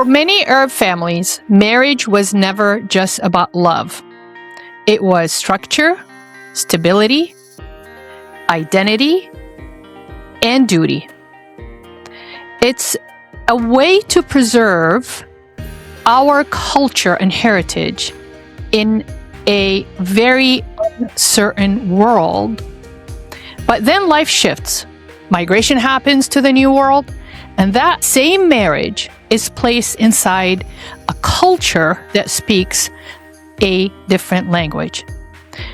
For many Arab families, marriage was never just about love. It was structure, stability, identity, and duty. It's a way to preserve our culture and heritage in a very uncertain world. But then life shifts. Migration happens to the new world, and that same marriage is placed inside a culture that speaks a different language.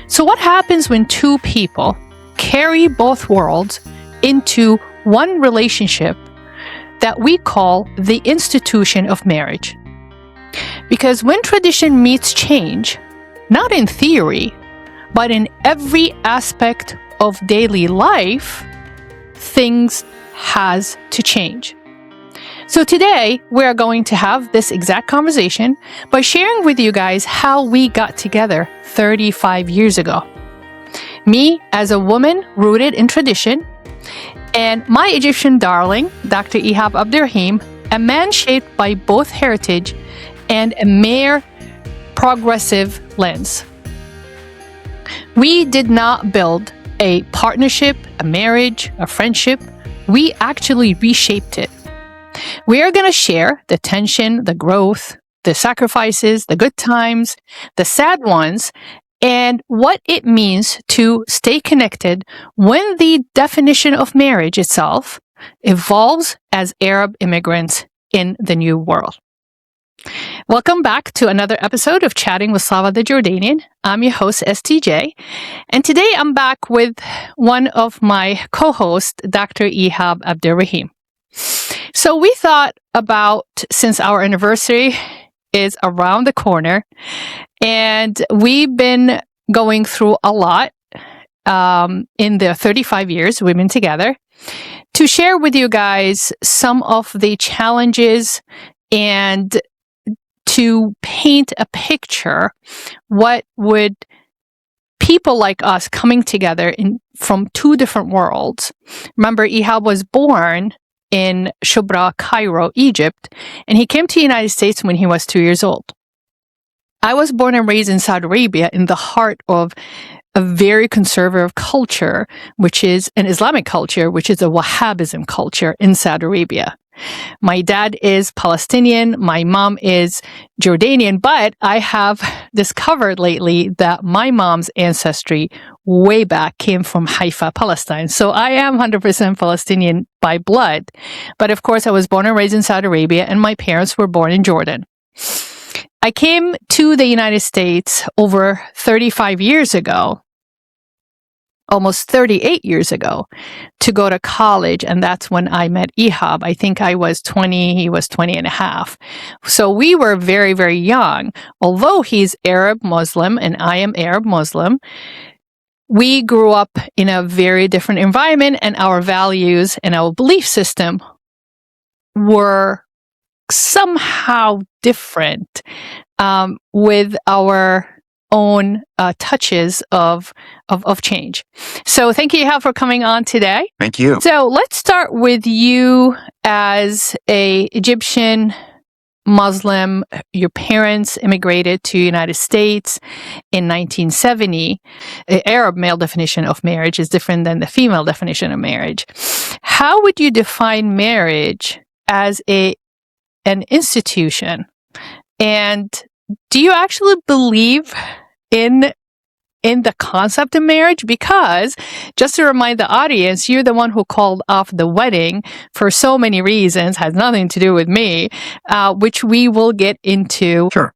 So what happens when two people carry both worlds into one relationship that we call the institution of marriage? Because when tradition meets change, not in theory, but in every aspect of daily life, things has to change. So today, we are going to have this exact conversation by sharing with you guys how we got together 35 years ago. Me, as a woman rooted in tradition, and my Egyptian darling, Dr. Ehab Abd Raheim, a man shaped by both heritage and a mere progressive lens. We did not build a partnership, a marriage, a friendship. We actually reshaped it. We are going to share the tension, the growth, the sacrifices, the good times, the sad ones, and what it means to stay connected when the definition of marriage itself evolves as Arab immigrants in the New World. Welcome back to another episode of Chatting with Slava the Jordanian. I'm your host, STJ, and today I'm back with one of my co-hosts, Dr. Ehab Abd Raheim. So we thought about, since our anniversary is around the corner, and we've been going through a lot in the 35 years we've been together, to share with you guys some of the challenges and to paint a picture what would people like us coming together from two different worlds. Remember, Ehab was born in Shubra, Cairo, Egypt, and he came to the United States when he was 2 years old. I was born and raised in Saudi Arabia, in the heart of a very conservative culture, which is an Islamic culture, which is a Wahhabism culture in Saudi Arabia. My dad is Palestinian, my mom is Jordanian, but I have discovered lately that my mom's ancestry way back came from Haifa, Palestine. So I am 100% Palestinian by blood. But of course, I was born and raised in Saudi Arabia, and my parents were born in Jordan. I came to the United States over 35 years ago, almost 38 years ago, to go to college. And that's when I met Ehab. I think I was 20, he was 20 and a half. So we were very, very young. Although he's Arab Muslim and I am Arab Muslim, we grew up in a very different environment, and our values and our belief system were somehow different, with our own touches of change. So thank you, Ehab, for coming on today. Thank you. So let's start with you as a Egyptian Muslim. Your parents immigrated to the United States in 1970. The Arab male definition of marriage is different than the female definition of marriage. How would you define marriage as an institution? And do you actually believe in the concept of marriage? Because, just to remind the audience, you're the one who called off the wedding for so many reasons, has nothing to do with me, which we will get into. Sure.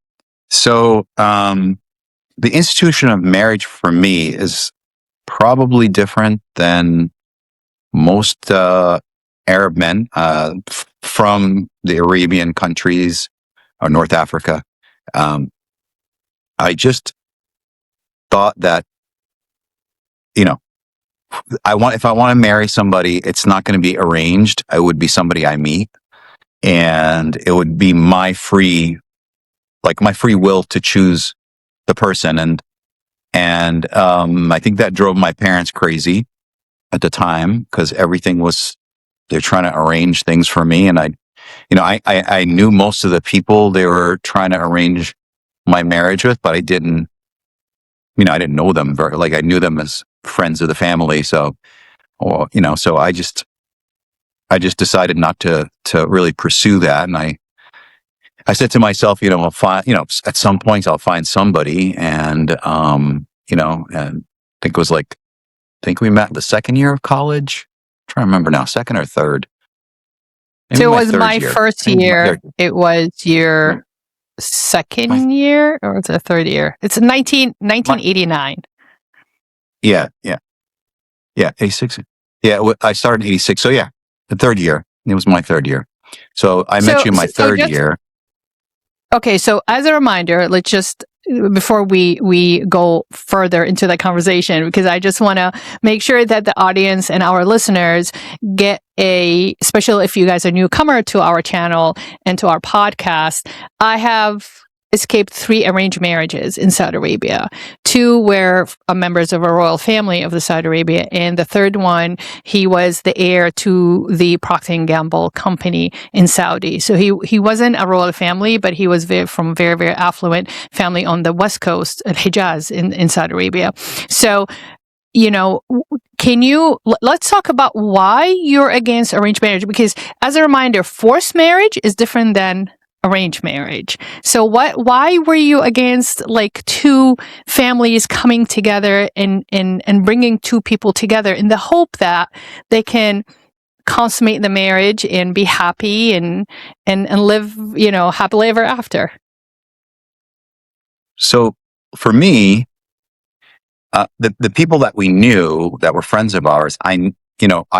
So the institution of marriage for me is probably different than most Arab men from the Arabian countries or North Africa. I just thought that, if I want to marry somebody, it's not going to be arranged. It would be somebody I meet, and it would be my free will to choose the person. And I think that drove my parents crazy at the time, because they're trying to arrange things for me, and I knew most of the people they were trying to arrange my marriage with, but I didn't know them very, like I knew them as friends of the family. So, so I just decided not to really pursue that. And I said to myself, I'll find, at some point I'll find somebody. And, and I think we met the second year of college. I'm trying to remember now, second or third. Maybe so it was my first year. It was your second year, or it's a third year? It's 1989. Yeah. 86. Yeah, I started in 86. So yeah, the third year. It was my third year. So I met you in my third year. Okay, so as a reminder, let's just, before we go further into the conversation, because I just want to make sure that the audience and our listeners get especially if you guys are newcomer to our channel and to our podcast, I have escaped 3 arranged marriages in Saudi Arabia. 2 were members of a royal family of the Saudi Arabia, and the third one, he was the heir to the Procter & Gamble company in Saudi. So he wasn't a royal family, but he was from very, very affluent family on the west coast of Hijaz in Saudi Arabia. So, let's talk about why you're against arranged marriage, because as a reminder, forced marriage is different than arranged marriage. So why were you against 2 families coming together and bringing 2 people together in the hope that they can consummate the marriage and be happy and live, happily ever after? So for me, the people that we knew that were friends of ours, I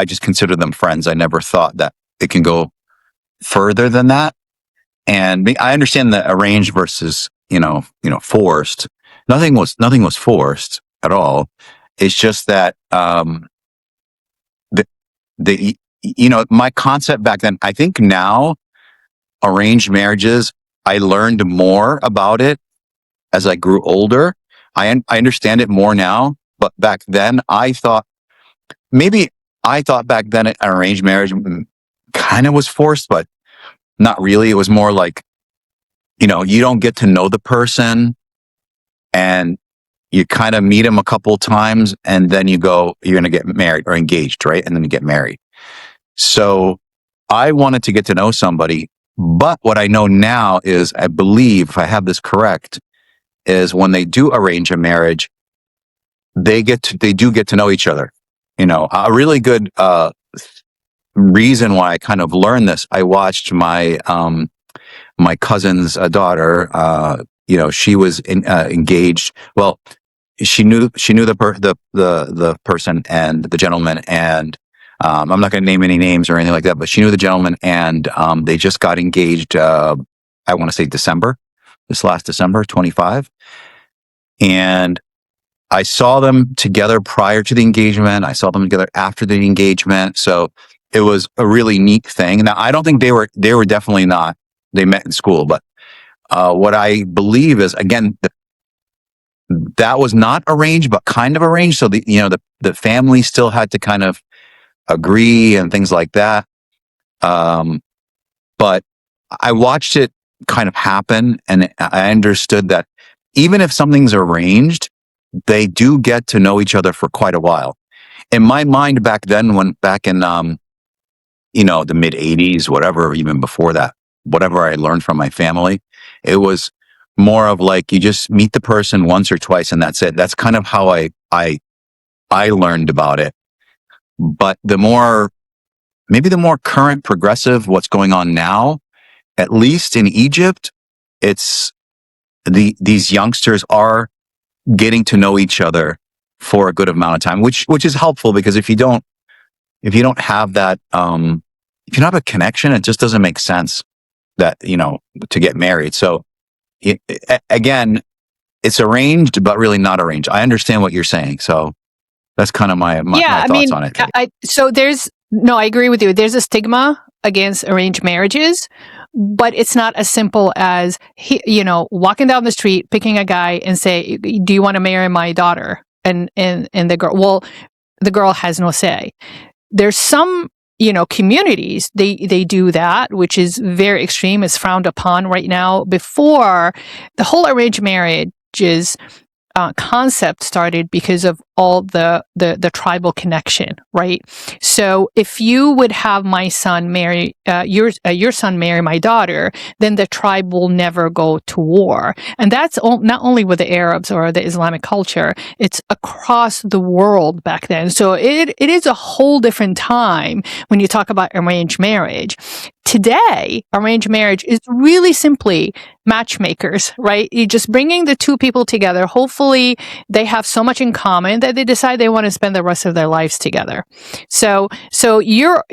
just considered them friends. I never thought that it can go further than that. And I understand the arranged versus, forced. Nothing was forced at all. It's just that, my concept back then, I think now arranged marriages, I learned more about it as I grew older. I understand it more now, but back then I thought back then an arranged marriage kind of was forced, but not really. It was more like, you don't get to know the person and you kind of meet them a couple times and then you're going to get married or engaged, right? And then you get married. So I wanted to get to know somebody, but what I know now is, I believe, if I have this correct, is when they do arrange a marriage, they do get to know each other. A really good, reason why I kind of learned this, I watched my cousin's daughter. She was engaged. Well, she knew the person and the gentleman, and I'm not going to name any names or anything like that, but she knew the gentleman, and they just got engaged. I want to say this last December, 25, and I saw them together prior to the engagement. I saw them together after the engagement. So it was a really neat thing. Now, I don't think they were definitely not. They met in school, but what I believe is, again, that was not arranged, but kind of arranged. So the family still had to kind of agree and things like that. But I watched it kind of happen, and I understood that even if something's arranged, they do get to know each other for quite a while. In my mind back then, back in the mid 80s, whatever, even before that, whatever I learned from my family, it was more of like, you just meet the person once or twice and that's it. That's kind of how I learned about it. But maybe the more current progressive, what's going on now, at least in Egypt, it's these youngsters are getting to know each other for a good amount of time, which is helpful, because if you don't have that, if you don't have a connection, it just doesn't make sense that, to get married. So again, it's arranged, but really not arranged. I understand what you're saying. So that's kind of my thoughts on it. I agree with you. There's a stigma against arranged marriages, but it's not as simple as, walking down the street, picking a guy and say, do you want to marry my daughter? And the girl, well, the girl has no say. There's some, communities, they do that, which is very extreme, is frowned upon right now. Before, the whole arranged marriages concept started because of all the tribal connection, right? So if you would have my son marry your son marry my daughter, then the tribe will never go to war. And that's not only with the Arabs or the Islamic culture, it's across the world back then. So it is a whole different time when you talk about arranged marriage. Today, arranged marriage is really simply matchmakers, right? You're just bringing the two people together. Hopefully, they have so much in common that they decide they want to spend the rest of their lives together. So your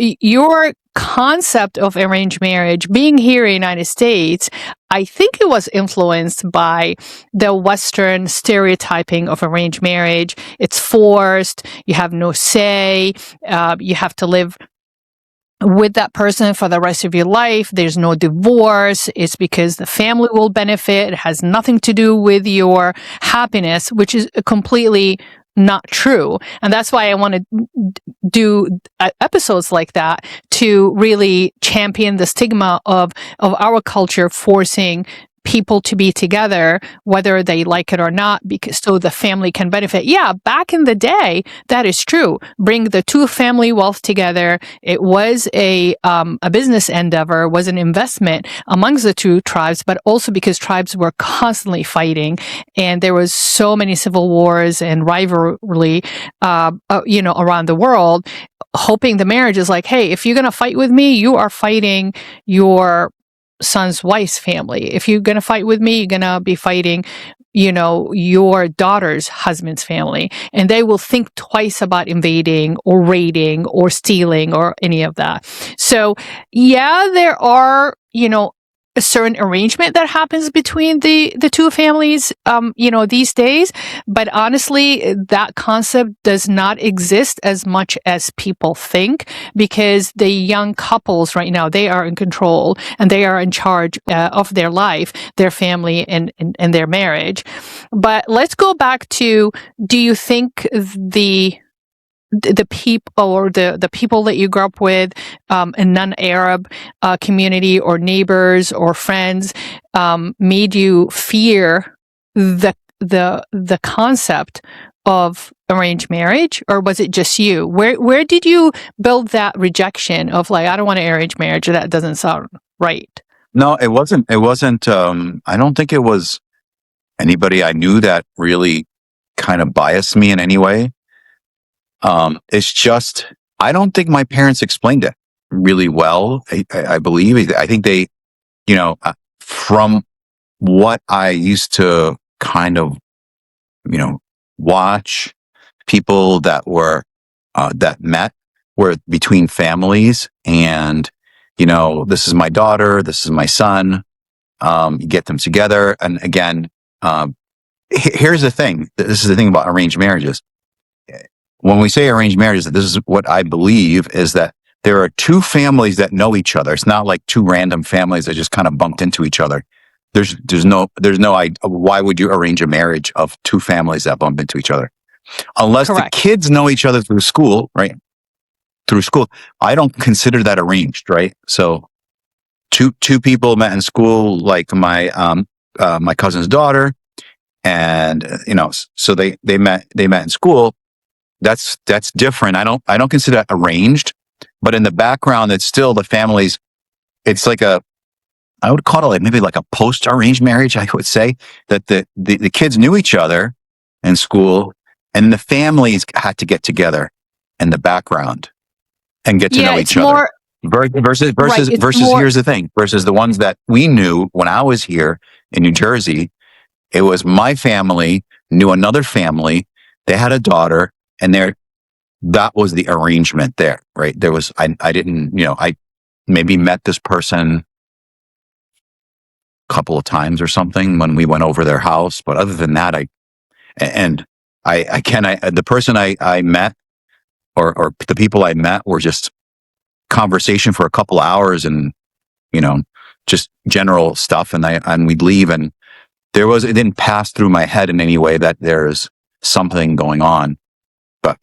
concept of arranged marriage being here in the United States, I think it was influenced by the Western stereotyping of arranged marriage. It's forced. You have no say. You have to live with that person for the rest of your life. There's no divorce. It's because the family will benefit. It has nothing to do with your happiness, which is completely not true. And that's why I want to do episodes like that to really champion the stigma of our culture forcing people to be together, whether they like it or not, because so the family can benefit. Yeah, back in the day, that is true. Bring the two family wealth together. It was a business endeavor, was an investment amongst the two tribes, but also because tribes were constantly fighting, and there was so many civil wars and rivalry, around the world. Hoping the marriage is like, hey, if you're going to fight with me, you are fighting your son's wife's family. If you're going to fight with me, you're going to be fighting, your daughter's husband's family. And they will think twice about invading or raiding or stealing or any of that. So, yeah, there are, a certain arrangement that happens between the two families, these days. But honestly, that concept does not exist as much as people think, because the young couples right now, they are in control and they are in charge of their life, their family, and their marriage. But let's go back to, do you think the people or the people that you grew up with, a non-Arab community or neighbors or friends, made you fear the concept of arranged marriage, or was it just you? Where did you build that rejection of like, I don't want to arrange marriage, that doesn't sound right? No, it wasn't. It wasn't. I don't think it was anybody I knew that really kind of biased me in any way. It's just, I don't think my parents explained it really well. I believe, I think they, from what I used to kind of, watch, people that were, that met were between families, and, this is my daughter, this is my son. You get them together. And again, here's the thing. This is the thing about arranged marriages. When we say arranged marriages, this is what I believe, is that there are two families that know each other. It's not like two random families that just kind of bumped into each other. There's no, why would you arrange a marriage of two families that bump into each other? Unless Correct. the kids know each other through school, right? Through school. I don't consider that arranged, right? So two people met in school, like my cousin's daughter, and, so they met in school. That's different. I don't consider that arranged, but in the background, it's still the families. It's like I would call it like maybe like a post-arranged marriage. I would say that the kids knew each other in school, and the families had to get together in the background and get to know each other. Versus, here's the thing, versus the ones that we knew when I was here in New Jersey, it was my family knew another family. They had a daughter, and that was the arrangement there, right? There was, I didn't, I maybe met this person a couple of times or something when we went over their house. But other than that, the person I met or the people I met were just conversation for a couple of hours, and, just general stuff. And we'd leave, and it didn't pass through my head in any way that there's something going on. But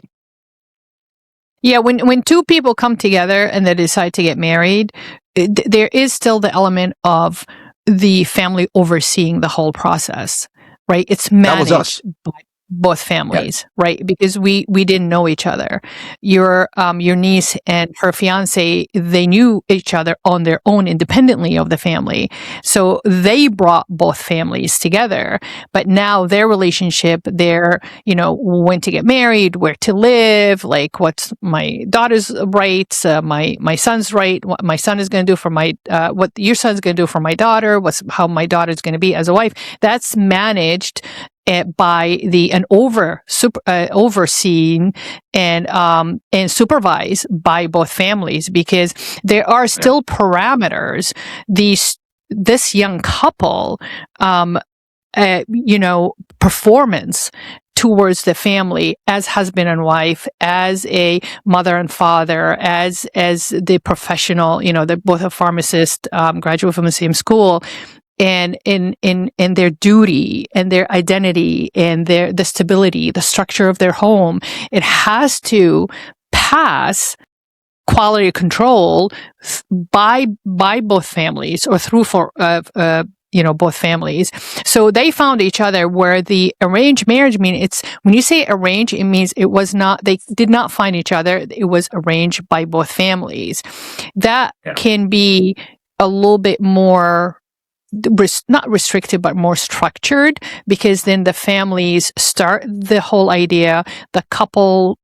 Yeah, when two people come together and they decide to get married, there is still the element of the family overseeing the whole process, right? It's That was us. managed by both Yeah. families, right? Because we didn't know each other. Your niece and her fiance, they knew each other on their own independently of the family. So they brought both families together. But now their relationship, they're, when to get married, where to live, like what's my daughter's rights, my son's right, what my son is going to do for my, what your son's going to do for my daughter, how my daughter's going to be as a wife. That's managed by overseen and supervised by both families, because there are still parameters this young couple performance towards the family as husband and wife, as a mother and father, as the professional, they're both a pharmacist, graduate from the same school, and in their duty and their identity and the stability, the structure of their home. It has to pass quality control by both families, or through both families. So they found each other, where the arranged marriage when you say arranged, it means they did not find each other. It was arranged by both families. That can be a little bit more not restricted, but more structured, because then the families start the whole idea, the couple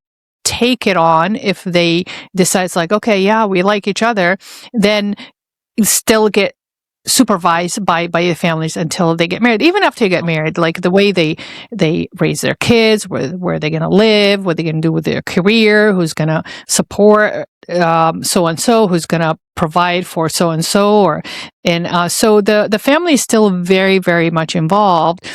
take it on. If they decide, like, okay, yeah, we like each other, then still get supervised by the families until they get married. Even after you get married, like the way they raise their kids, where they're going to live, what they're going to do with their career, who's going to support so and so, who's going to provide for so and so, so the family is still very, very much involved.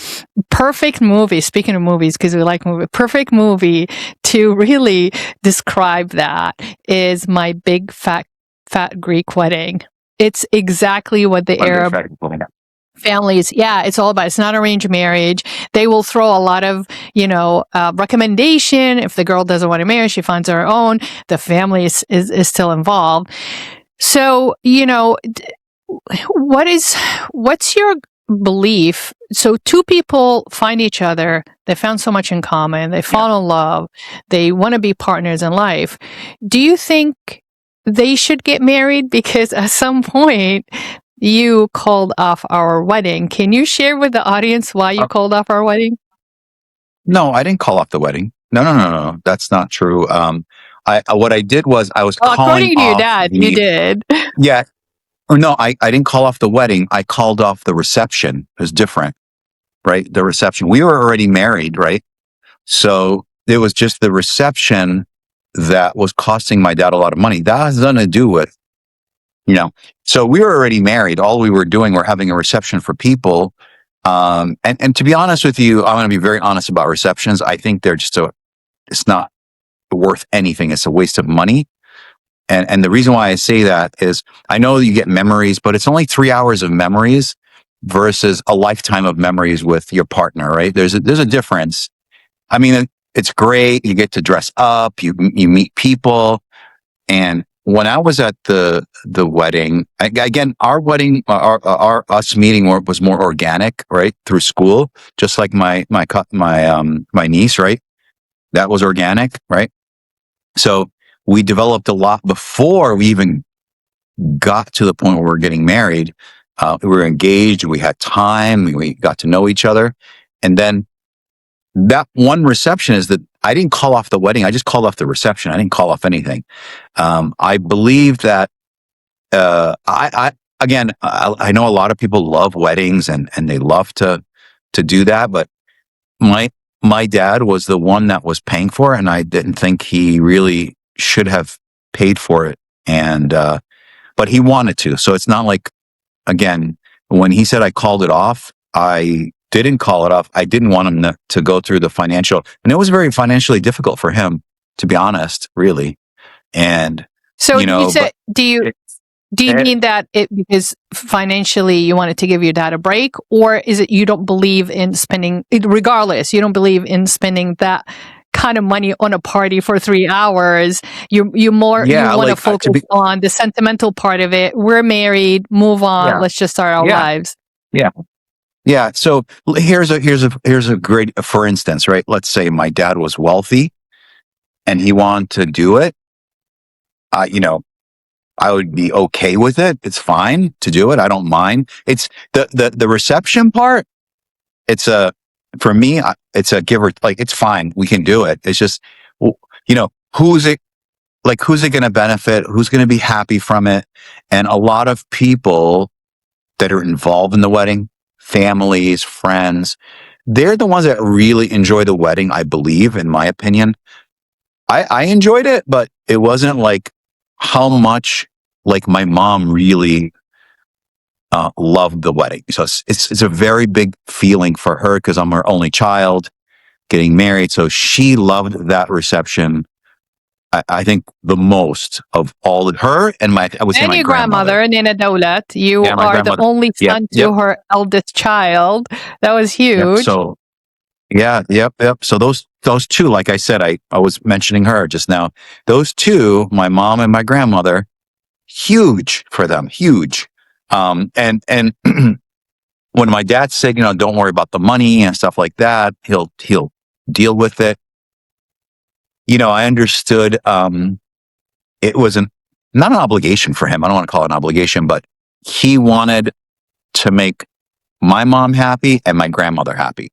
Perfect movie. Speaking of movies, because we like movies, perfect movie to really describe that is My Big Fat Greek Wedding. It's exactly what the Arab families, it's all about. It's not arranged marriage. They will throw a lot of, recommendation. If the girl doesn't want to marry, she finds her own. The family is still involved. So, what's your belief? So two people find each other. They found so much in common. They fall in love. They want to be partners in life. Do you think they should get married? Because at some point you called off our wedding. Can you share with the audience why you called off our wedding? No, I didn't call off the wedding. No. That's not true. What I did was I was calling according to your off dad, you did. Yeah. Or no, I didn't call off the wedding. I called off the reception. It was different, right? The reception. We were already married, right? So it was just the reception that was costing my dad a lot of money. That has nothing to do with, so we were already married. All we were doing, we're having a reception for people. And to be honest with you, I'm going to be very honest about receptions. I think they're it's not worth anything. It's a waste of money. And the reason why I say that is I know you get memories, but it's only 3 hours of memories versus a lifetime of memories with your partner, right? There's a difference. I mean, it's great. You get to dress up, you meet people. And when I was at the wedding, again, our wedding, us meeting was more organic, right? Through school, just like my niece, right? That was organic, right? So we developed a lot before we even got to the point where we're getting married. We were engaged. We had time. We got to know each other. And then that one reception is that I didn't call off the wedding. I just called off the reception. I didn't call off anything. I believe that, I know a lot of people love weddings and they love to do that, but my dad was the one that was paying for it, and I didn't think he really should have paid for it. And, but he wanted to. So it's not like, again, when he said I called it off, I didn't call it off. I didn't want him to go through the financial, and it was very financially difficult for him, to be honest, really. And so do you mean that it because financially you wanted to give your dad a break, or is it you don't believe in spending, regardless, you don't believe in spending that kind of money on a party for 3 hours. You want to like focus on the sentimental part of it. We're married, move on, let's just start our lives. Yeah. So here's a great, for instance, right? Let's say my dad was wealthy and he wanted to do it. I would be okay with it. It's fine to do it. I don't mind. It's the reception part. For me, it's a give or like, it's fine. We can do it. It's just, who's it going to benefit? Who's going to be happy from it? And a lot of people that are involved in the wedding, families, friends, they're the ones that really enjoy the wedding. I believe, in my opinion, I enjoyed it, but it wasn't like how much like my mom really loved the wedding. So it's a very big feeling for her because I'm her only child getting married. So she loved that reception. I think the most of all of her and I would say my your grandmother, Nina Daulat. You are the only son to her eldest child. That was huge. Yep. So those two, like I said, I was mentioning her just now. Those two, my mom and my grandmother, huge for them, huge. And when my dad said, don't worry about the money and stuff like that, he'll deal with it. I understood. It was not an obligation for him. I don't want to call it an obligation, but he wanted to make my mom happy and my grandmother happy.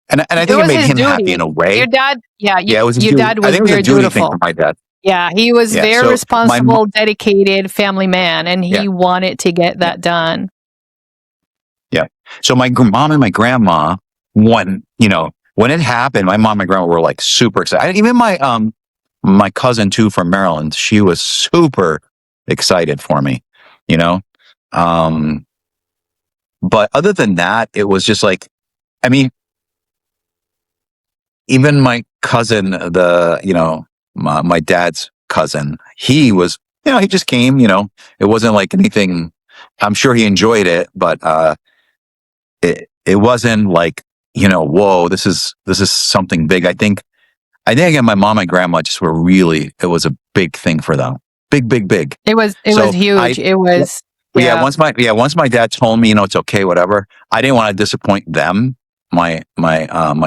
And I think it made him happy in a way. Your dad, it was your dad was very duty thing for my dad. Yeah, he was very responsible, dedicated family man, and he wanted to get that done. Yeah. So my mom and my grandma, when it happened, my mom and my grandma were like super excited. Even my cousin too from Maryland, she was super excited for me, but other than that, it was just like, I mean, even my cousin, my dad's cousin, he was, he just came, it wasn't like anything. I'm sure he enjoyed it, but, it wasn't like, whoa, this is something big. I think again, my mom and grandma just were really, it was a big thing for them. Big. It was huge. It was. Once my dad told me, it's okay, whatever. I didn't want to disappoint them, my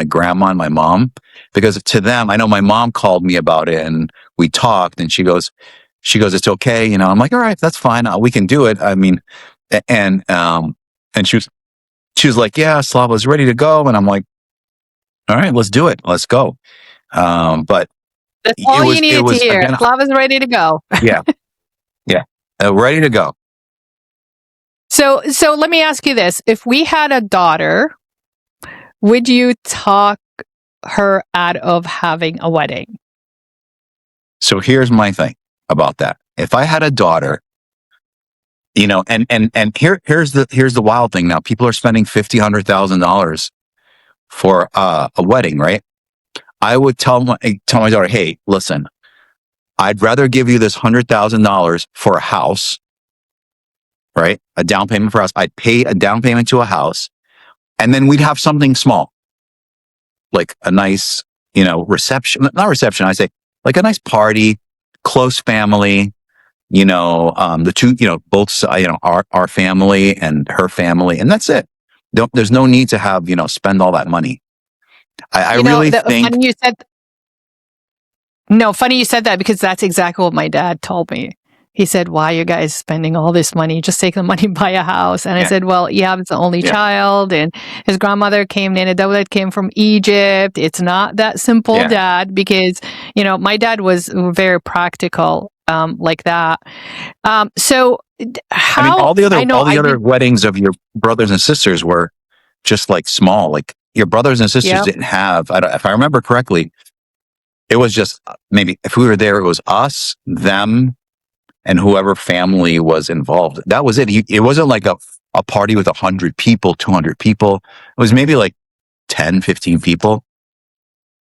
grandma and my mom, because to them, I know my mom called me about it and we talked and she goes, it's okay. I'm like, all right, that's fine. We can do it. I mean, and she was like, yeah, Slava's ready to go. And I'm like, all right, let's do it. Let's go. But that's all you needed to hear. Slava's ready to go. Yeah. Ready to go. So let me ask you this. If we had a daughter, would you talk her out of having a wedding? So here's my thing about that. If I had a daughter, and here's the wild thing. Now people are spending $50,000-$100,000 for a wedding, right? I would tell my daughter, hey, listen, I'd rather give you this $100,000 for a house, right? A down payment for a house. I'd pay a down payment to a house, and then we'd have something small, like a nice, reception. Not reception. I say like a nice party, close family. The two, both, our family and her family, and that's it. There's no need to have, spend all that money. I really think. Funny you said that because that's exactly what my dad told me. He said, why are you guys spending all this money? Just take the money, buy a house. And I said, well, Ehab is the only child, and his grandmother Nina Daulat came from Egypt. It's not that simple, Dad, because, my dad was very practical like that. So how... all the other weddings of your brothers and sisters were just like small, like your brothers and sisters didn't have, if I remember correctly, it was just maybe if we were there, it was us, them, and whoever family was involved. That was it. It wasn't like a party with 100 people, 200 people. It was maybe like 10, 15 people.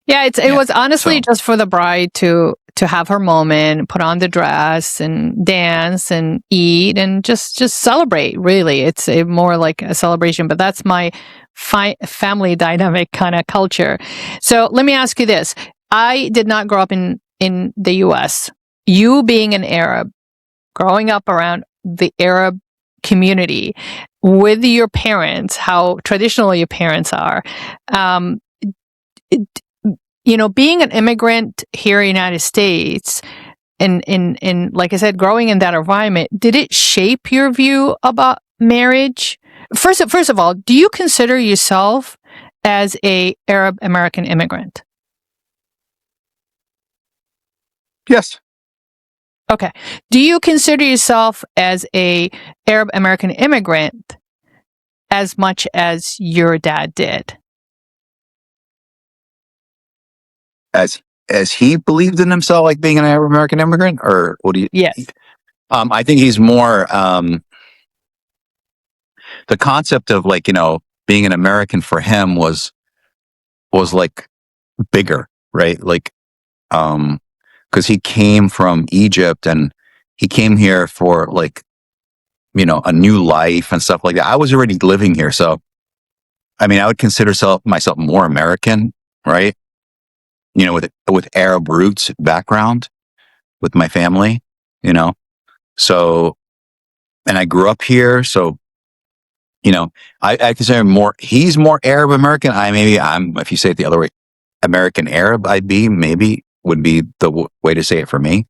Yeah, it was honestly just for the bride to have her moment, put on the dress and dance and eat and just celebrate. Really, it's more like a celebration. But that's my family dynamic kind of culture. So let me ask you this. I did not grow up in the U.S. You being an Arab, growing up around the Arab community with your parents, how traditional your parents are, being an immigrant here in the United States, in like I said, growing in that environment, did it shape your view about marriage? First of all, do you consider yourself as a Arab American immigrant? Yes. Okay. Do you consider yourself as a Arab American immigrant as much as your dad did? As he believed in himself, like being an Arab American immigrant, or what do you? Yes. I think he's more the concept of like being an American for him was like bigger, right? Like because he came from Egypt and he came here for like a new life and stuff like that. I was already living here, so I mean I would consider myself more American, right? With Arab roots background with my family, so and I grew up here, so I consider he's more Arab American. I'm, if you say it the other way, American Arab, maybe would be the way to say it for me.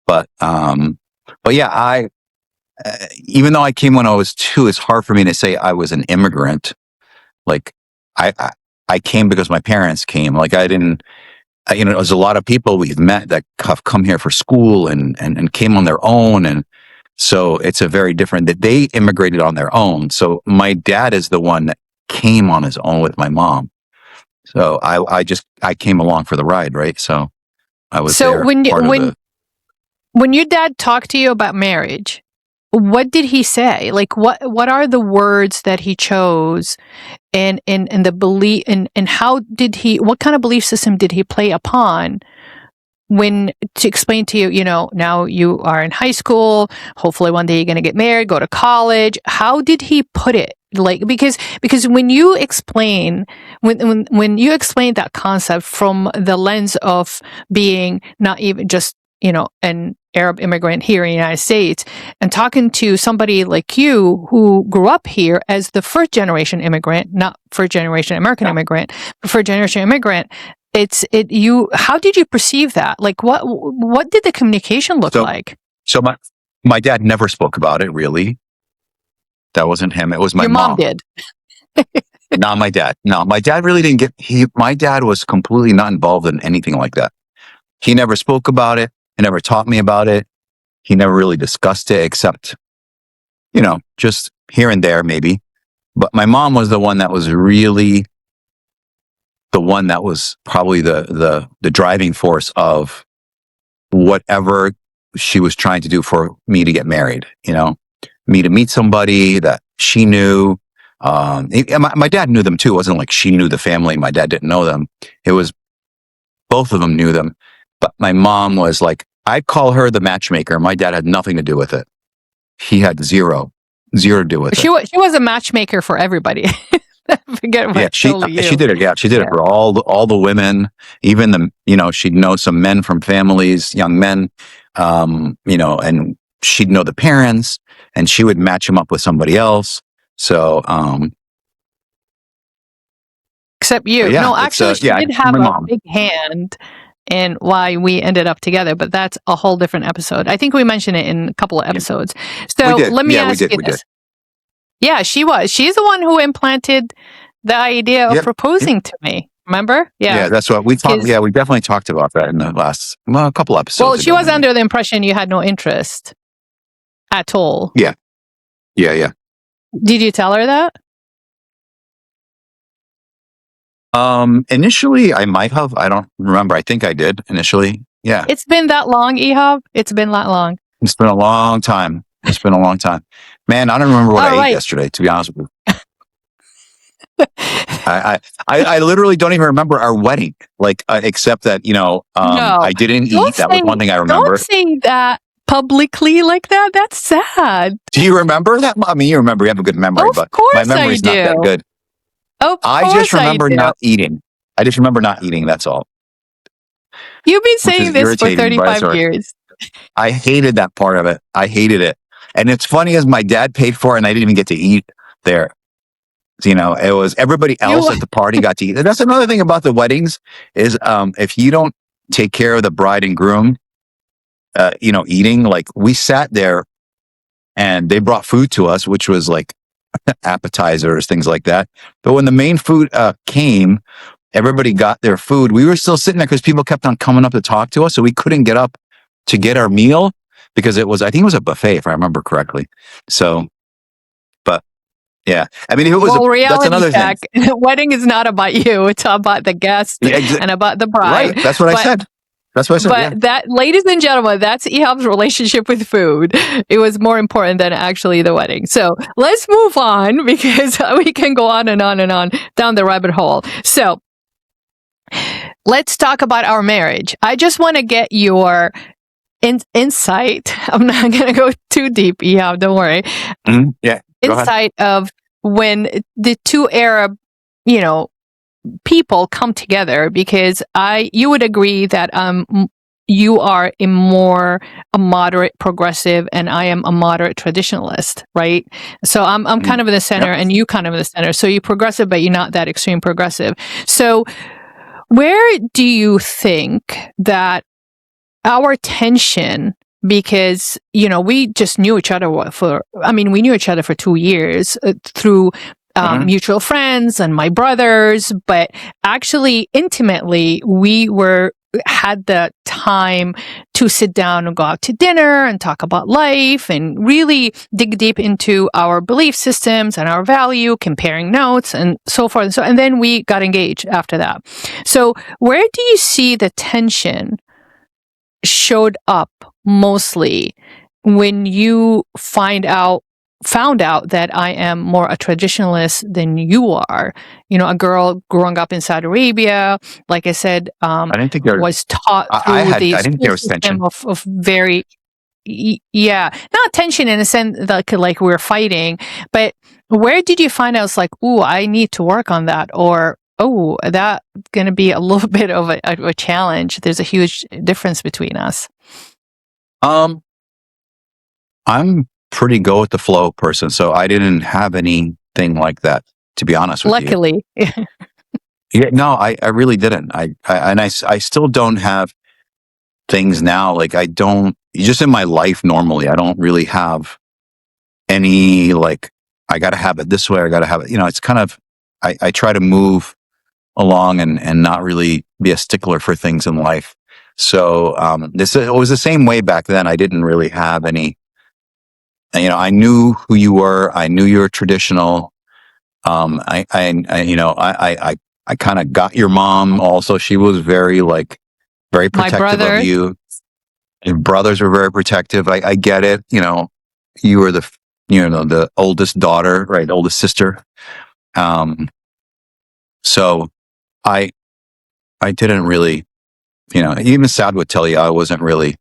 But yeah, even though I came when I was 2, it's hard for me to say I was an immigrant. Like I came because my parents came. Like I didn't, there's a lot of people we've met that have come here for school and came on their own. And so it's a very different, that they immigrated on their own. So my dad is the one that came on his own with my mom. So I came along for the ride, right? So I was so there. When your dad talked to you about marriage, what did he say? Like what are the words that he chose, and the belief, and how did what kind of belief system did he play upon to explain to you, now you are in high school, hopefully one day you're going to get married, go to college. How did he put it? Like, because when you explain, when you explain that concept from the lens of being not even just, an Arab immigrant here in the United States, and talking to somebody like you who grew up here as the first generation immigrant, not first generation American immigrant, but first generation immigrant, how did you perceive that? Like what did the communication look like? So my dad never spoke about it, really. That wasn't him. It was my mom. Your mom did. Not my dad. No, my dad really didn't my dad was completely not involved in anything like that. He never spoke about it. He never taught me about it. He never really discussed it, except, just here and there maybe. But my mom was the one that was really the one that was probably the driving force of whatever she was trying to do for me to get married, me to meet somebody that she knew. My dad knew them too. It wasn't like she knew the family. My dad didn't know them. It was both of them knew them. But my mom was like, I'd call her the matchmaker. My dad had nothing to do with it. He had zero to do with it. She was a matchmaker for everybody. Forget what she did it. Yeah, she did it for all the women, even she'd know some men from families, young men, and she'd know the parents, and she would match them up with somebody else. So, except you. Yeah, no, actually, she did have a big hand in why we ended up together, but that's a whole different episode. I think we mentioned it in a couple of episodes. So let me ask you this. Yeah, she was. She's the one who implanted the idea of proposing to me. Remember? Yeah, that's what we talked. Yeah, we definitely talked about that in the last couple episodes. Well, she was under the impression you had no interest at all. Yeah. Did you tell her that? Initially, I might have. I don't remember. I think I did initially. Yeah. It's been that long, Ehab? It's been that long. It's been a long time. Man, I don't remember what I ate yesterday, to be honest with you. I literally don't even remember our wedding, like except that no, I didn't eat. That was one thing I remember. Don't say that publicly like that. That's sad. Do you remember that? I mean, you remember. You have a good memory, but my memory's not that good. Of I course just remember do. not eating. I just remember not eating. That's all. You've been Which saying is this for irritating, but 35 years. I hated that part of it. I hated it. And it's funny as my dad paid for it and I didn't even get to eat there. It was everybody else You at the party got to eat. And that's another thing about the weddings is if you don't take care of the bride and groom, eating, like we sat there and they brought food to us, which was like appetizers, things like that. But when the main food came, everybody got their food. We were still sitting there because people kept on coming up to talk to us. So we couldn't get up to get our meal because I think it was a buffet, if I remember correctly. So, but yeah, I mean, if it was, that's reality another check. thing. Wedding is not about you. It's about the guest Yeah, and about the bride. right. That's what I said. That's what I said. But Yeah. that, ladies and gentlemen, that's Ehab's relationship with food. It was more important than actually the wedding. So let's move on because we can go on and on and on down the rabbit hole. So let's talk about our marriage. I just want to get your insight. I'm not going to go too deep, Ehab. Don't worry. Mm-hmm. Yeah. Insight of when the two Arab, people come together, because you would agree that you are a moderate progressive and I am a moderate traditionalist, right? So I'm kind of in the center and you kind of in the center. So you're progressive, but you're not that extreme progressive. So where do you think that our tension, because, we just knew each other we knew each other for 2 years through mutual friends and my brothers, but actually intimately we had the time to sit down and go out to dinner and talk about life and really dig deep into our belief systems and our value, comparing notes and so forth. And then we got engaged after that. So where do you see the tension showed up mostly when you found out that I am more a traditionalist than you are? A girl growing up in Saudi Arabia, like I said, I didn't think there was taught through I the didn't think there was system tension. of very, not tension in a sense that like we're fighting, but where did you find out it's like, ooh, I need to work on that, or oh, that's going to be a little bit of a challenge. There's a huge difference between us. I'm pretty go with the flow person, so I didn't have anything like that, to be honest with Luckily. you. Yeah, no, I really didn't. I still don't have things now. Like I don't, just in my life normally, I don't really have any like, I got to have it this way. I got to have it. It's kind of, I try to move along and not really be a stickler for things in life. So it was the same way back then. I didn't really have any. I knew who you were. I knew you were traditional. I kind of got your mom also. She was very protective of you. Your brothers were very protective. I get it. You were the oldest daughter, right? Oldest sister. So I didn't really, even Sad would tell you I wasn't really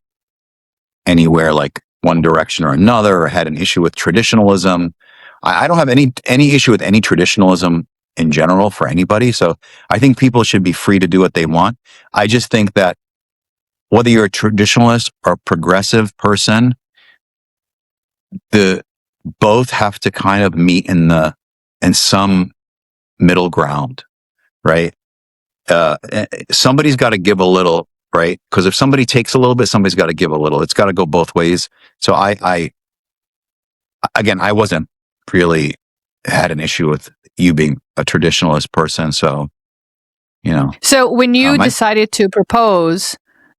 anywhere like one direction or another, or had an issue with traditionalism. I don't have any issue with any traditionalism in general for anybody. So I think people should be free to do what they want. I just think that whether you're a traditionalist or a progressive person, both have to kind of meet in some middle ground, right? Somebody's got to give a little, right? Because if somebody takes a little bit, somebody's got to give a little. It's got to go both ways. So I wasn't really had an issue with you being a traditionalist person. So, So when you decided to propose,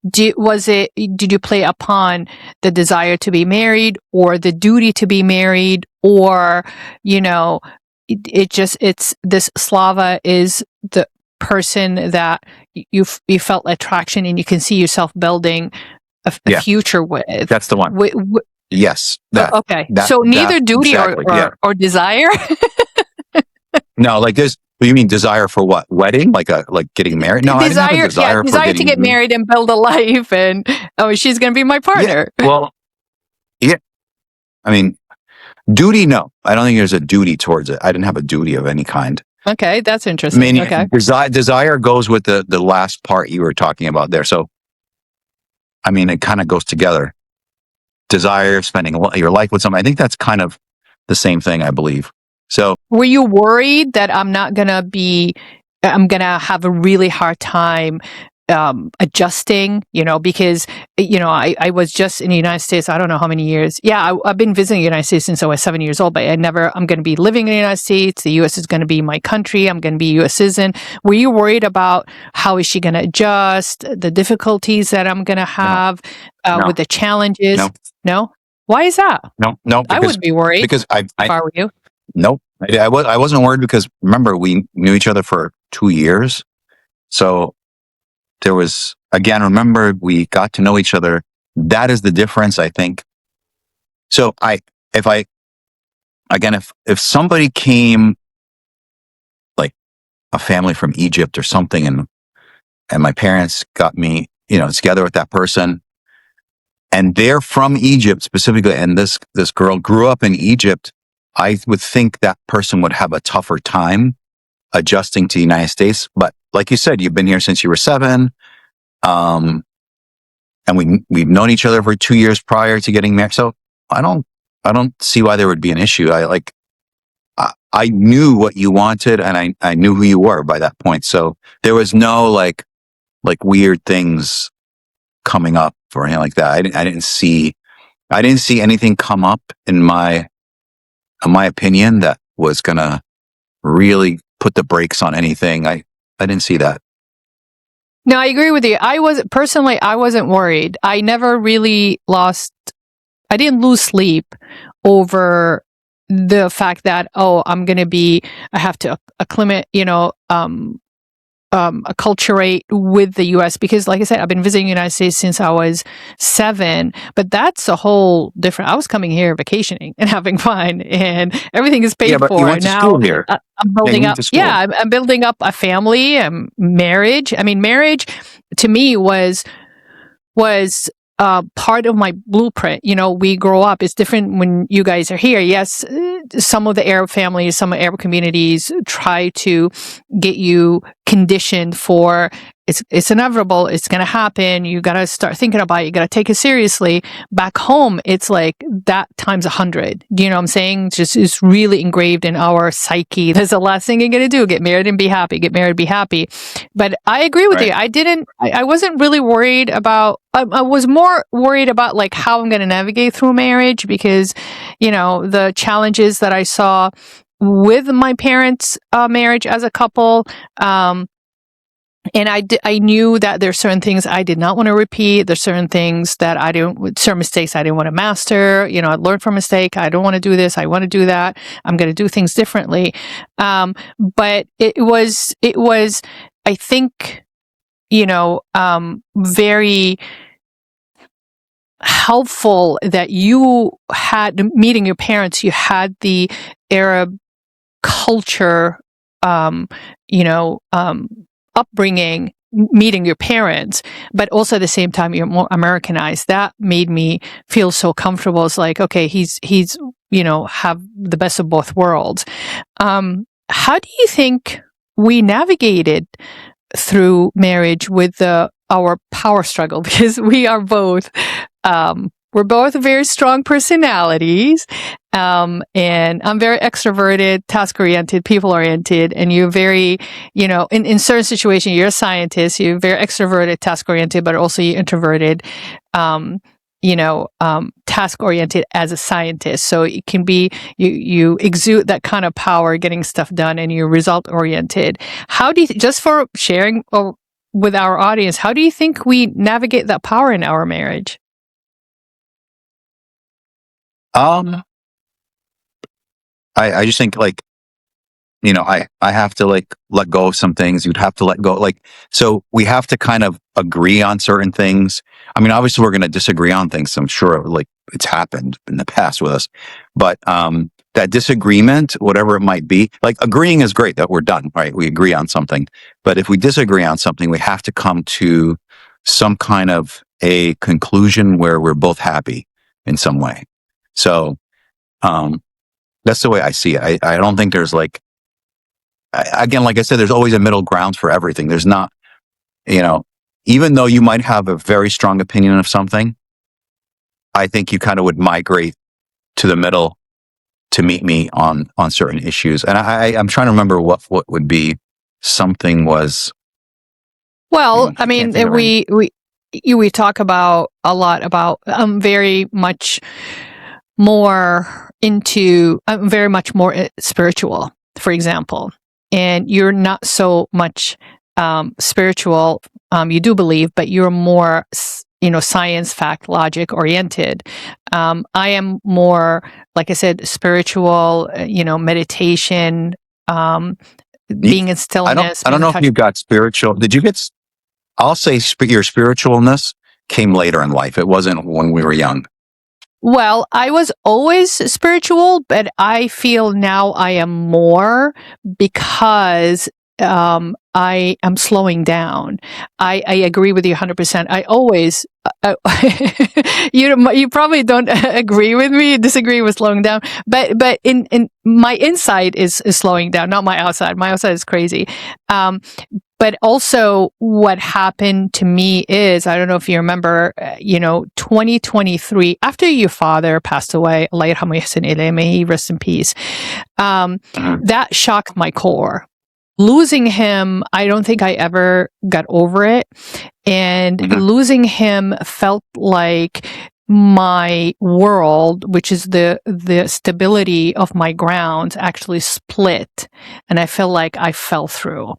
did you play upon the desire to be married or the duty to be married, or, it's this Slava is the person that you felt attraction and you can see yourself building a future with? That's the one. Yes. Okay. So neither duty exactly, or desire? No, like this. You mean desire for what? Wedding? Like getting married? No, I didn't have a desire for to get married and build a life, and she's going to be my partner. Yeah, well, yeah. I mean, duty? No, I don't think there's a duty towards it. I didn't have a duty of any kind. Okay, that's I interesting. mean, Okay. desire goes with the last part you were talking about there. So, I mean, it kind of goes together. Desire, spending your life with someone. I think that's kind of the same thing, I believe. So, Were you worried that I'm going to have a really hard time adjusting, because, I was just in the United States, I don't know how many years. Yeah, I've been visiting the United States since I was 7 years old, but I'm going to be living in the United States. The U.S. is going to be my country. I'm going to be a U.S. citizen. Were you worried about how is she going to adjust, the difficulties that I'm going to have no, with the challenges? no, No? Why is that? no, I would be worried because if I were you. nope, I wasn't worried because remember we knew each other for 2 years, so there was again. Remember we got to know each other. That is the difference, I think. So if I again, if somebody came like a family from Egypt or something, and my parents got me, together with that person, and they're from Egypt specifically, and this girl grew up in Egypt, I would think that person would have a tougher time adjusting to the United States. But like you said, you've been here since you were 7, and we've known each other for 2 years prior to getting married. So I don't see why there would be an issue. I knew what you wanted, and I knew who you were by that point. So there was no like weird things coming up or anything like that. I didn't see anything come up in my opinion that was gonna really put the brakes on anything. I didn't see that. No, I agree with you. I wasn't worried. I never really I didn't lose sleep over the fact that, I have to acclimate, acculturate with the U.S. because, like I said, I've been visiting the United States since I was 7. But that's a whole different. I was coming here vacationing and having fun, and everything is paid But for. you went to Now school here. I'm building you went up. to school. Yeah, I'm building up a family and marriage. I mean, marriage to me was part of my blueprint. We grow up. It's different when you guys are here. Yes, some of the Arab families, some Arab communities try to get you conditioned for it's inevitable. It's going to happen. You got to start thinking about it. You got to take it seriously. Back home, it's like that times 100. Do you know what I'm saying? It's really engraved in our psyche. That's the last thing you're going to do. Get married and be happy. Get married, be happy. But I agree with you. I wasn't really worried about, I was more worried about like how I'm going to navigate through marriage because, the challenges that I saw with my parents' marriage as a couple. And I knew that there's certain things I did not want to repeat. There's certain things that certain mistakes I didn't want to master. I learned from mistake. I don't want to do this. I want to do that. I'm going to do things differently. But it was, I think, very helpful that you had meeting your parents. You had the Arab culture, upbringing, meeting your parents, but also at the same time you're more Americanized. That made me feel so comfortable. It's like, okay, he's have the best of both worlds. How do you think we navigated through marriage with our power struggle? Because we're both very strong personalities. And I'm very extroverted, task-oriented, people-oriented, and you're very, in certain situations, you're a scientist, you're very extroverted, task-oriented, but also you're introverted, task-oriented as a scientist. So it can be, you exude that kind of power, getting stuff done, and you're result-oriented. How do you, just for sharing with our audience, how do you think we navigate that power in our marriage? I just think I have to let go of some things. You'd have to let go. So we have to kind of agree on certain things. I mean, obviously we're going to disagree on things. I'm sure it's happened in the past with us, but, that disagreement, whatever it might be, agreeing is great that we're done, right? We agree on something, but if we disagree on something, we have to come to some kind of a conclusion where we're both happy in some way. So, that's the way I see it. I don't think there's again, like I said, there's always a middle ground for everything. There's not, you know, even though you might have a very strong opinion of something, I think you kind of would migrate to the middle to meet me on certain issues. And I'm trying to remember what would be something was. Well, I mean, we talk about a lot about very much more into very much more spiritual, for example, and you're not so much spiritual. You do believe, but you're more science, fact, logic oriented. I am more, like I said, spiritual. Meditation, being in stillness. I don't know if you got spiritual. Did you get? I'll say your spiritualness came later in life. It wasn't when we were young. Well, I was always spiritual, but I feel now I am more because I am slowing down. I agree with you 100%. I always, you probably don't agree with me, disagree with slowing down, but in my inside is slowing down, not my outside. My outside is crazy. But also what happened to me is, I don't know if you remember, 2023, after your father passed away, Allah yarhamu yahsin ilayh, may he rest in peace, that shocked my core. Losing him, I don't think I ever got over it. And losing him felt like my world, which is the stability of my grounds, actually split. And I feel like I fell through.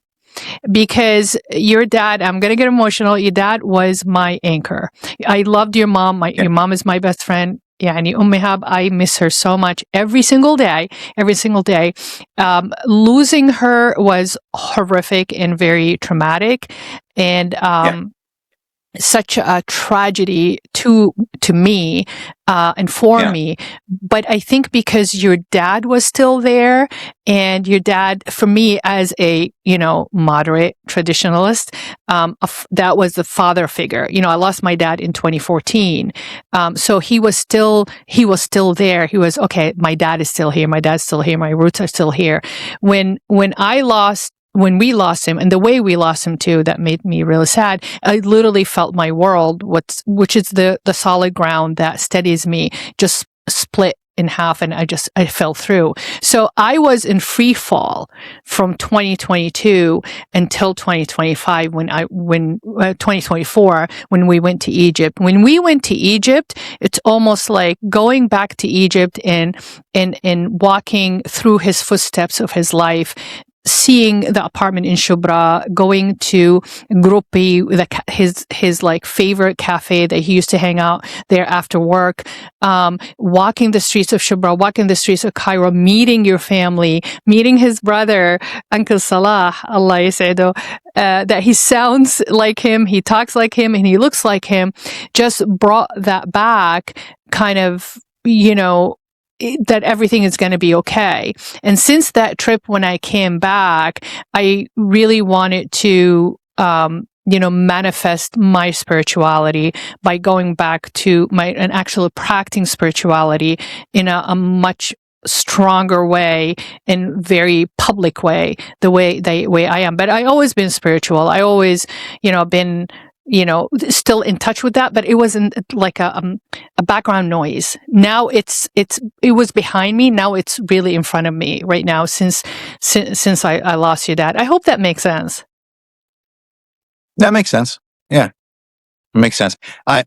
Because your dad, I'm going to get emotional. Your dad was my anchor. I loved your mom. Your mom is my best friend. Yeah, and Ehab, I miss her so much every single day. Losing her was horrific and very traumatic, and such a tragedy to me and for me. But I think because your dad was still there, and your dad, for me as a moderate traditionalist, that was the father figure. I lost my dad in 2014, so he was still there. He was okay. My dad is still here. My dad's still here. My roots are still here. When we lost him, and the way we lost him too, that made me really sad. I literally felt my world, which is the solid ground that steadies me, just split in half, and I fell through. So I was in free fall from 2022 until 2025 when 2024 when we went to Egypt. When we went to Egypt, it's almost like going back to Egypt and walking through his footsteps of his life, seeing the apartment in Shubra, going to Gruppi, his like favorite cafe that he used to hang out there after work, walking the streets of Shubra, walking the streets of Cairo, meeting your family, meeting his brother, Uncle Salah, Allah yasaido, that he sounds like him, he talks like him, and he looks like him, just brought that back, kind of, that everything is going to be okay. And since that trip, when I came back, I really wanted to, manifest my spirituality by going back to and actually practicing spirituality in a much stronger way and very public way, the way I am. But I always been spiritual. I always, been still in touch with that, but it wasn't like a background noise. Now it was behind me. Now it's really in front of me right now since I lost your dad. I hope that makes sense. That makes sense. Yeah, it makes sense. I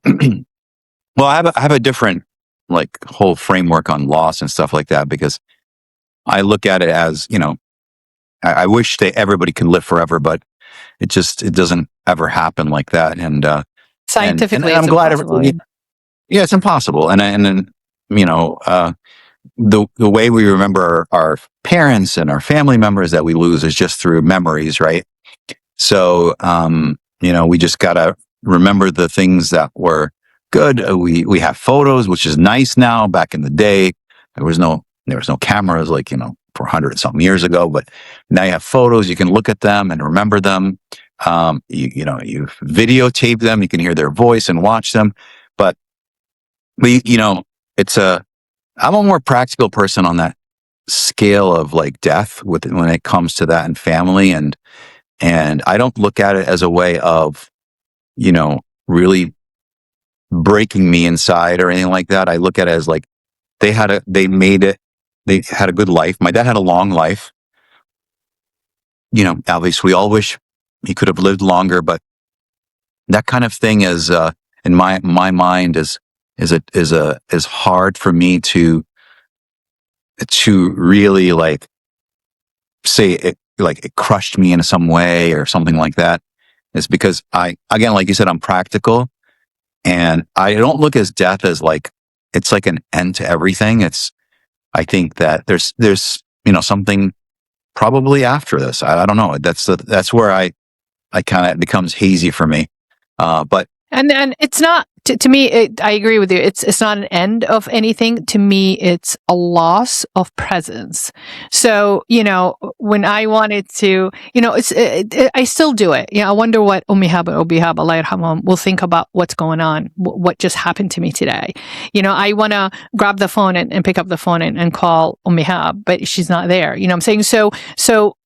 have a different like whole framework on loss and stuff like that, because I look at it as, I wish everybody could live forever, but it doesn't ever happen like that. And scientifically, and I'm glad it's impossible. And then the way we remember our parents and our family members that we lose is just through memories, right? So we just gotta remember the things that were good. We have photos, which is nice now. Back in the day, there was no cameras, like 400 something years ago, but now you have photos, you can look at them and remember them. You videotape them, you can hear their voice and watch them. But I'm a more practical person on that scale of like death when it comes to that in family, and I don't look at it as a way of, really breaking me inside or anything like that. I look at it as like they had a good life. My dad had a long life. Obviously we all wish he could have lived longer, but that kind of thing is, in my mind is hard for me to really like say it, like it crushed me in some way or something like that. Is because again, like you said, I'm practical, and I don't look as death as like it's like an end to everything. I think that there's something probably after this. I don't know. That's where I kind of, it becomes hazy for me. But And it's not to me. I agree with you. It's not an end of anything. To me, it's a loss of presence. So when I wanted to, I still do it. I wonder what Ehab Abd Raheim will think about what's going on, what just happened to me today. I want to grab the phone and pick up the phone and call Ehab, but she's not there. You know what I'm saying? So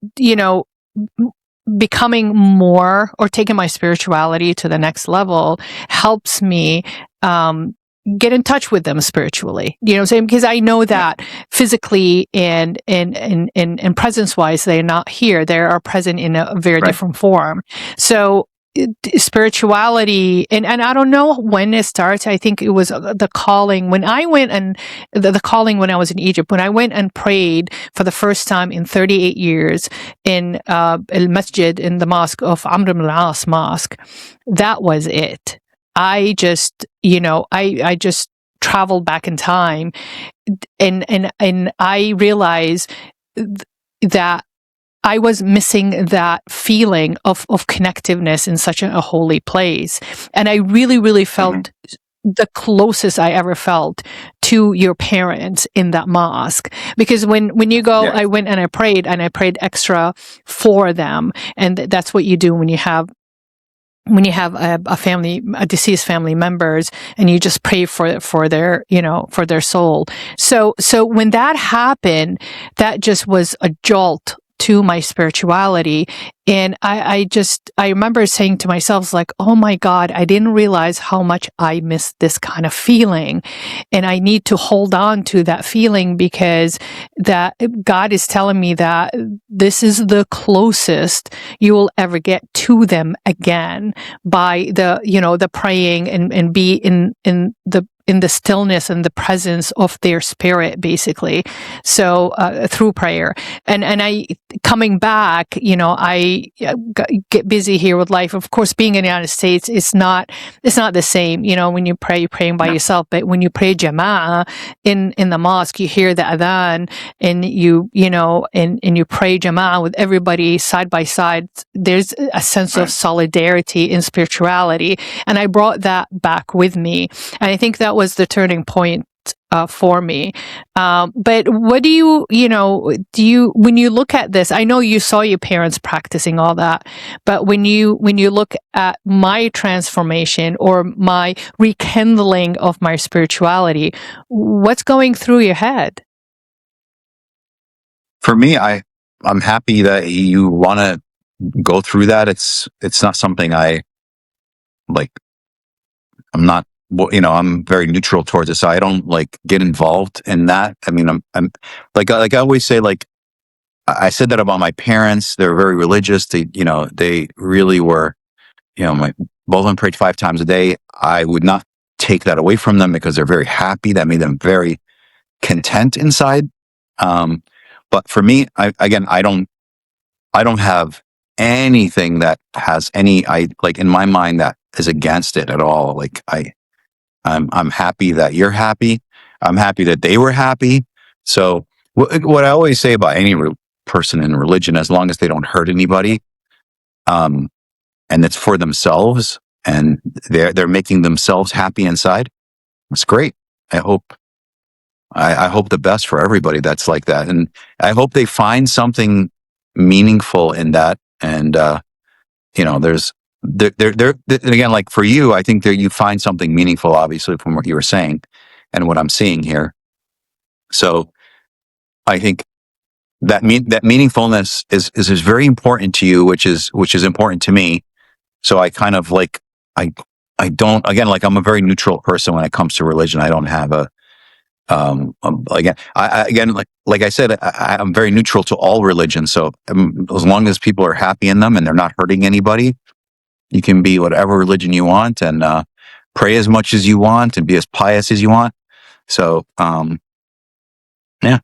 becoming more, or taking my spirituality to the next level, helps me get in touch with them spiritually. You know what I'm saying? Because I know that physically and presence wise, they're not here. They are present in a very different form. So spirituality, and I don't know when it starts. I think it was the calling when I went, and the calling when I was in Egypt, when I went and prayed for the first time in 38 years in al masjid, in the mosque of Amr ibn al-As mosque. That was it. I just I just traveled back in time, and I realized that I was missing that feeling of connectiveness in such a holy place. And I really, really felt the closest I ever felt to your parents in that mosque. Because when you go, I went and I prayed extra for them. And that's what you do when you have a deceased family members, and you just pray for their soul. So when that happened, that just was a jolt to my spirituality. And I remember saying to myself, like, oh my God, I didn't realize how much I missed this kind of feeling. And I need to hold on to that feeling, because that God is telling me that this is the closest you will ever get to them again, by the praying and be in the stillness and the presence of their spirit, basically. So through prayer, and I, coming back, I get busy here with life. Of course, being in the United States, it's not the same. When you pray, you're praying by yourself. But when you pray jama'ah in the mosque, you hear the adhan, and you pray jama'ah with everybody side by side. There's a sense of solidarity in spirituality, and I brought that back with me, and I think that was the turning point for me. But what do you when you look at this, I know you saw your parents practicing all that, but when you look at my transformation, or my rekindling of my spirituality, what's going through your head? for me, I'm happy that you want to go through that. It's not something I like. I'm not, I'm very neutral towards it, so I don't like get involved in that. I mean, I'm like I always say, like I said that about my parents. They're very religious. They really were. Both of them prayed 5 times a day. I would not take that away from them, because they're very happy. That made them very content inside. But for me, I don't have anything that has any, like in my mind, that is against it at all. Like I'm happy that you're happy. I'm happy that they were happy. So what I always say about any person in religion, as long as they don't hurt anybody, and it's for themselves, and they're making themselves happy inside, it's great. I hope the best for everybody that's like that, and I hope they find something meaningful in that. And there's there again, like for you, I think that you find something meaningful, obviously, from what you were saying and what I'm seeing here. So I think that meaningfulness is very important to you, which is important to me. So I kind of like, I don't, again, like I'm a very neutral person when it comes to religion. I don't have again, again, like I said, I'm very neutral to all religions. So as long as people are happy in them and they're not hurting anybody, you can be whatever religion you want and pray as much as you want and be as pious as you want. So, yeah.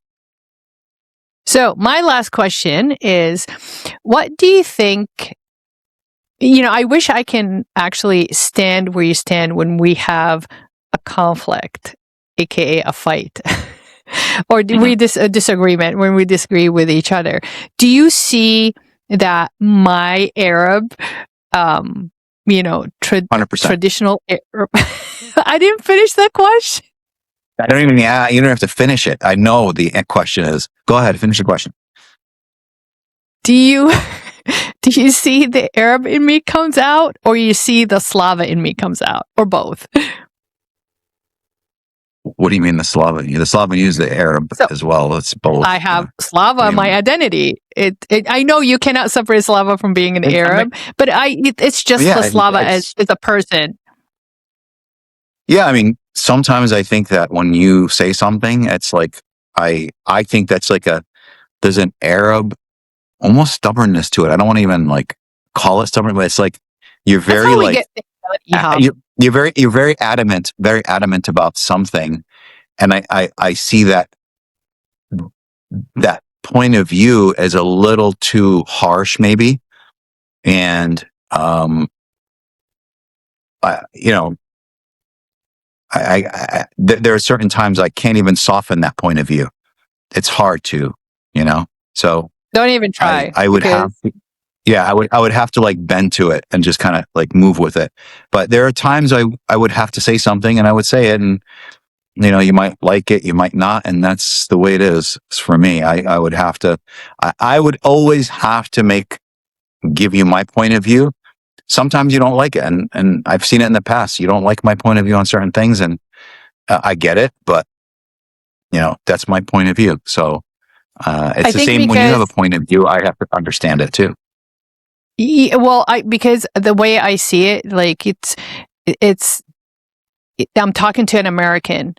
So my last question is, what do you think? I wish I can actually stand where you stand when we have a conflict, aka a fight, or we a disagreement when we disagree with each other. Do you see that my Arab, 100%. traditional? I didn't finish that question. I don't even. Yeah, you don't have to finish it. I know the question is. Go ahead, finish the question. Do you see the Arab in me comes out, or you see the Slava in me comes out, or both? What do you mean the Slava? The Slava use the Arab as well. It's both. I have Slava, my identity. I know you cannot separate Slava from being an Arab, but it's just the Slava as a person. Yeah, I mean, sometimes I think that when you say something, it's like I think that's like there's an Arab almost stubbornness to it. I don't want to even like call it stubborn, but it's like you're very like you're very adamant about something, and I see that point of view as a little too harsh, maybe, and there are certain times I can't even soften that point of view. It's hard to, so don't even try. I would have, I would have to like bend to it and just kind of like move with it. But there are times I would have to say something and I would say it, and you might like it, you might not, and that's the way it is for me. I would have to, I would always have to give you my point of view. Sometimes you don't like it, and I've seen it in the past. You don't like my point of view on certain things, and I get it, but that's my point of view. So it's the same when you have a point of view. I have to understand it too. Well, because the way I see it, like I'm talking to an American,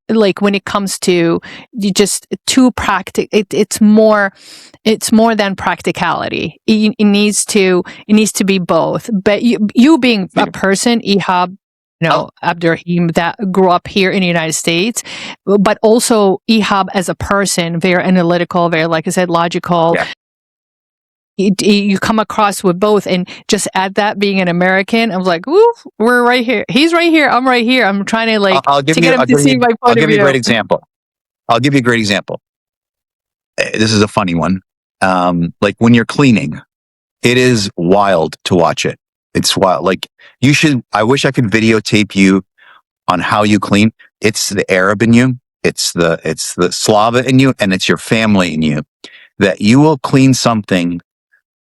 like when it comes to just too practical, it's more than practicality. It needs to be both. But you being a person, Ehab, Abd Raheim, that grew up here in the United States, but also Ehab as a person, very analytical, very, like I said, logical. Yeah. You come across with both, and just add that being an American, I was like, "Ooh, we're right here. He's right here. I'm right here. I'm trying to like get him to see my point of view." I'll give you a great example. This is a funny one. Like when you're cleaning, it is wild to watch it. It's wild. Like I wish I could videotape you on how you clean. It's the Arab in you. It's the Slava in you, and it's your family in you, that you will clean something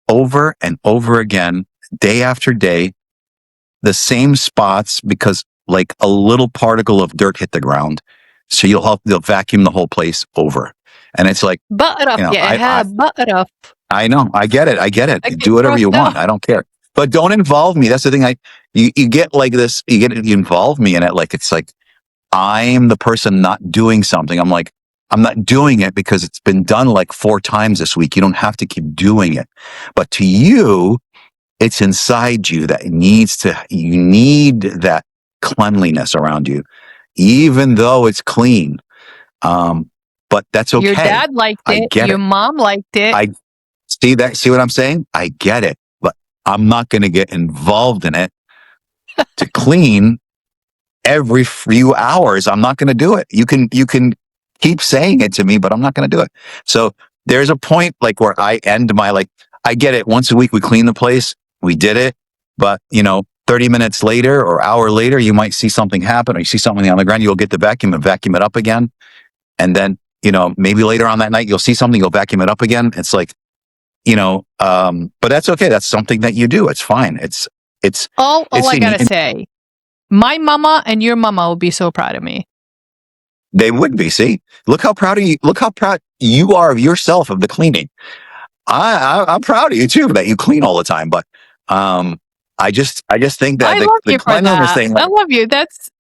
over and over again, day after day, the same spots, because like a little particle of dirt hit the ground. So they'll vacuum the whole place over. And it's like, butt it up. Butt it up. I know. I get it. Do whatever you want. I don't care. But don't involve me. That's the thing. You get like this, you involve me in it. Like, it's like, I'm the person not doing something. I'm like, I'm not doing it because it's been done like 4 times this week. You don't have to keep doing it. But to you, it's inside you that you need that cleanliness around you, even though it's clean. But that's okay. Your dad liked it. Your mom liked it. I see that. See what I'm saying? I get it, but I'm not going to get involved in it to clean every few hours. I'm not going to do it. You can keep saying it to me, but I'm not going to do it. So there's a point like where I end I get it. Once a week we clean the place. We did it. But 30 minutes later or hour later, you might see something happen, or you see something on the ground. You'll get the vacuum and vacuum it up again. And then, maybe later on that night, you'll see something, you'll vacuum it up again. It's like, but that's okay. That's something that you do. It's fine. It's all I gotta say, my mama and your mama will be so proud of me. They would be. See, look how proud of you. Look how proud you are of yourself of the cleaning. I'm proud of you too that you clean all the time. But I just think that I the love the you for cleanliness that. thing, I like, love you. That's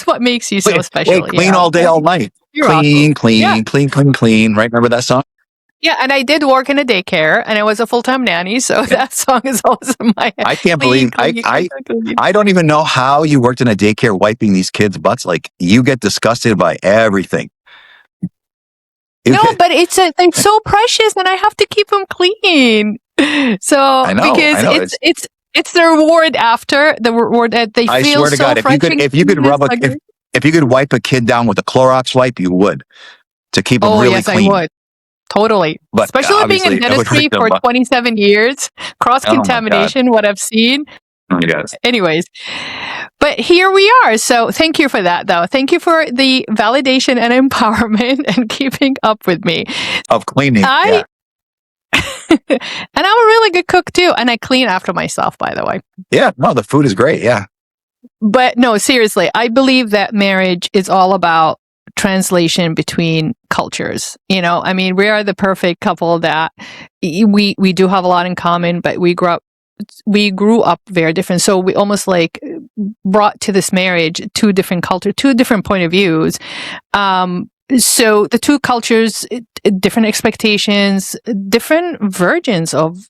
what makes you so wait, special. clean Yeah. all day, all night. You're awesome. Clean, Yeah. clean, clean, clean, clean. Right? Remember that song? Yeah, and I did work in a daycare, and I was a full-time nanny, so Yeah. that song is always in my head. I can't Clean, believe clean, clean, clean. I don't even know how you worked in a daycare wiping these kids' butts. Like, you get disgusted by everything. No, but they're so precious, and I have to keep them clean. So I know. because it's the reward after the reward that they I feel swear to so God, if fresh you could and if you clean could and rub a so good. if you could wipe a kid down with a Clorox wipe, you would, to keep them Oh really yes, clean. I would. Totally. But Especially being in obviously, it would hurt dentistry them. for But 27 years, oh my God, cross-contamination, what I've seen. yes, Anyways, but here we are. So thank you for that, though. Thank you for the validation and empowerment and keeping up with me. of cleaning. And I'm a really good cook too. And I clean after myself, by the way. Yeah. No, the food is great. Yeah. But no, seriously, I believe that marriage is all about translation between cultures. You know, I mean, we are the perfect couple that we do have a lot in common, but we grew up very different. So we almost like brought to this marriage two different cultures, two different point of views. So the two cultures, different expectations, different versions of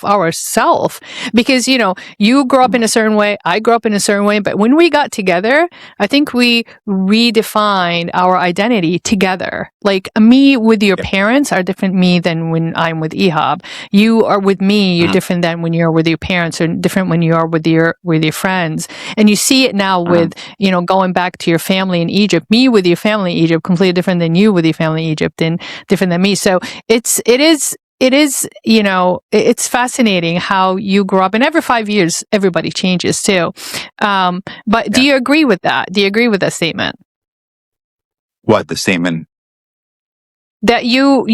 ourself. Because, you know, you grew up in a certain way, I grew up in a certain way, but when we got together, I think we redefined our identity together. Like, me with your parents are different me than when I'm with Ehab. You are with me, you're different than when you're with your parents, or different when you are with your friends. And you see it now with, you know, going back to your family in Egypt. Me with your family in Egypt, completely different than you with your family in Egypt, and different than me. So it is, you know, it's fascinating how you grow up, and every 5 years, everybody changes too. But do you agree with that? Do you agree with that statement? What, the statement? That you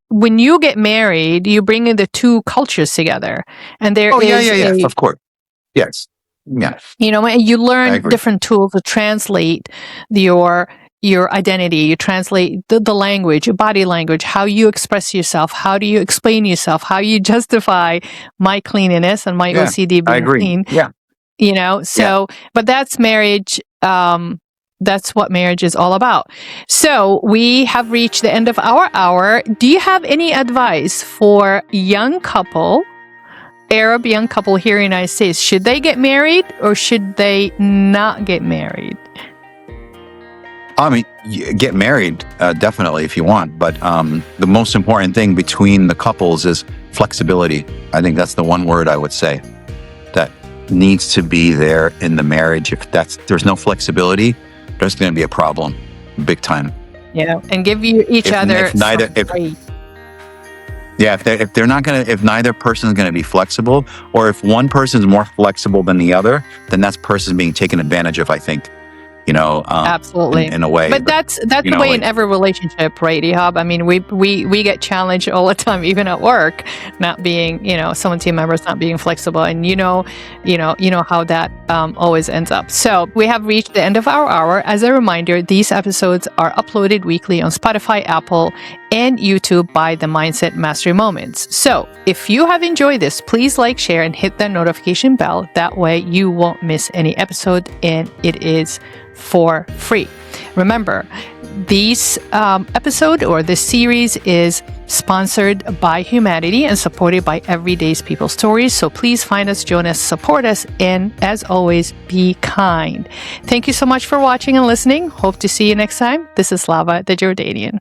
when you get married, you bring in the two cultures together, and there is of course, yes, yeah. You know, and you learn different tools to translate your identity. You translate the language, your body language, how you express yourself, how do you explain yourself, how you justify my cleanliness and my OCD being clean. Yeah. You know, so, but that's marriage. That's what marriage is all about. So we have reached the end of our hour. Do you have any advice for Arab young couple here in the United States? Should they get married or should they not get married? I mean, get married, definitely, if you want. But the most important thing between the couples is flexibility. I think that's the one word I would say that needs to be there in the marriage. If there's no flexibility, there's going to be a problem, big time. Yeah, and give you each other. If neither person is going to be flexible, or if one person is more flexible than the other, then that person being taken advantage of, I think. You know, absolutely, in a way. But that's the way in every relationship, right, Ehab? I mean, we get challenged all the time, even at work, not being, you know, some team members not being flexible, and you know how that always ends up. So we have reached the end of our hour. As a reminder, these episodes are uploaded weekly on Spotify, Apple, and YouTube by the Mindset Mastery Moments. So if you have enjoyed this, please like, share, and hit that notification bell. That way you won't miss any episode, and it is for free. Remember, this episode or this series is sponsored by humanity and supported by Everyday's People Stories. So please find us, join us, support us, and as always, be kind. Thank you so much for watching and listening. Hope to see you next time. This is Slava the Jordanian.